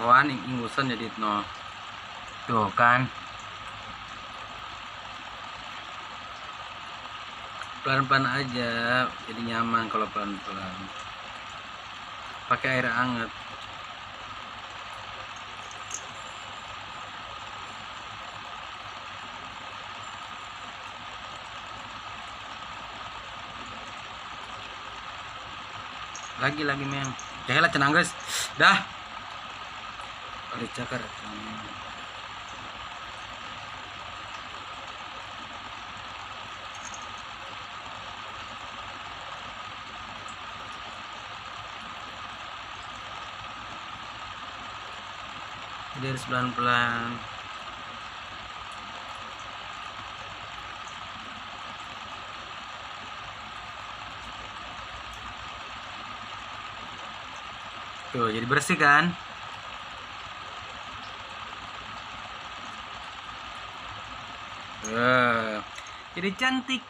kawan ingusan jadi no. Tuh kan. Pelan-pelan aja, jadi nyaman kalau pelan-pelan. Pakai air hangat. Lagi mem. Jahelah cenang guys. Dah. Ada cakar. Jadi harus pelan-pelan. Tuh, jadi bersih kan? Jadi cantik.